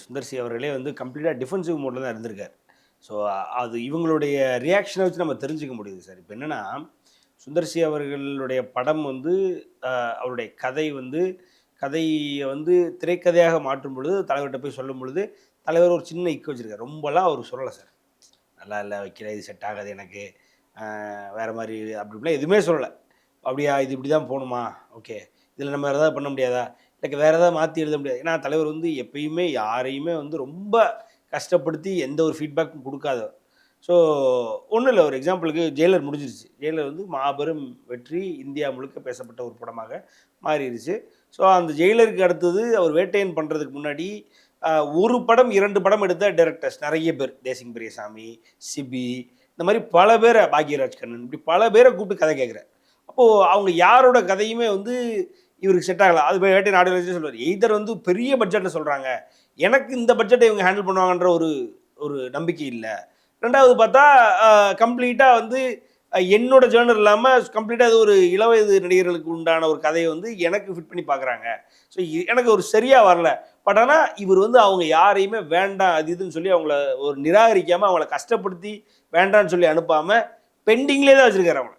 Sundar C அவர்களே வந்து கம்ப்ளீட்டாக டிஃபென்சிவ் மோடில் தான் இருந்திருக்கார். ஸோ அது இவங்களுடைய ரியாக்ஷனை வச்சு நம்ம தெரிஞ்சுக்க முடியுது சார். இப்போ என்னென்னா, சுந்தர் சி அவர்களுடைய படம் வந்து அவருடைய கதை வந்து கதையை வந்து திரைக்கதையாக மாற்றும் பொழுது தலைவர்கிட்ட போய் சொல்லும் பொழுது, தலைவர் ஒரு சின்ன இக்கு வச்சுருக்காரு. ரொம்பலாம் அவர் சொல்லலை சார். நல்லா இல்லை வைக்கல, இது செட் ஆகாது எனக்கு, வேறு மாதிரி அப்படி இப்படிலாம் எதுவுமே சொல்லலை. அப்படியா, இது இப்படி தான் போகணுமா, ஓகே, இதில் நம்ம வேறு ஏதாவது பண்ண முடியாதா, இல்லை வேறு ஏதாவது மாற்றி எழுத முடியாது. ஏன்னா தலைவர் வந்து எப்பயுமே யாரையுமே வந்து ரொம்ப கஷ்டப்படுத்தி எந்த ஒரு ஃபீட்பேக்கும் கொடுக்காத. ஸோ ஒன்றும் இல்லை, ஒரு எக்ஸாம்பிளுக்கு ஜெயிலர் முடிஞ்சிருச்சு. ஜெயிலர் வந்து மாபெரும் வெற்றி, இந்தியா முழுக்க பேசப்பட்ட ஒரு படமாக மாறிடுச்சு. ஸோ அந்த ஜெயிலருக்கு அடுத்தது அவர் வேட்டையன் பண்ணுறதுக்கு முன்னாடி ஒரு படம் 2 படம் எடுத்த டைரக்டர்ஸ் நிறைய பேர், தேசிங் பெரியசாமி, சிபி, இந்த மாதிரி பல பேரை, பாக்யராஜ் கண்ணன், இப்படி பல பேரை கூப்பிட்டு கதை கேட்குறாரு. அப்போது அவங்க யாரோட கதையுமே வந்து இவருக்கு செட் ஆகலை. அது வேட்டை நாடு சொல்லுவார், எய்தர் வந்து பெரிய பட்ஜெட்டில் சொல்கிறாங்க, எனக்கு இந்த பட்ஜெட்டை இவங்க ஹேண்டில் பண்ணுவாங்கன்ற ஒரு நம்பிக்கை இல்லை. ரெண்டாவது பார்த்தா கம்ப்ளீட்டாக வந்து என்னோட ஜேர்னர் இல்லாமல் கம்ப்ளீட்டாக அது ஒரு இளவயது நடிகர்களுக்கு உண்டான ஒரு கதையை வந்து எனக்கு ஃபிட் பண்ணி பார்க்குறாங்க. ஸோ எனக்கு ஒரு சரியாக வரல. பட் ஆனால் இவர் வந்து அவங்க யாரையுமே வேண்டாம் அது இதுன்னு சொல்லி அவங்கள ஒரு நிராகரிக்காமல், அவங்கள கஷ்டப்படுத்தி வேண்டான்னு சொல்லி அனுப்பாமல் பெண்டிங்லேயே தான் வச்சுருக்காரு அவங்கள.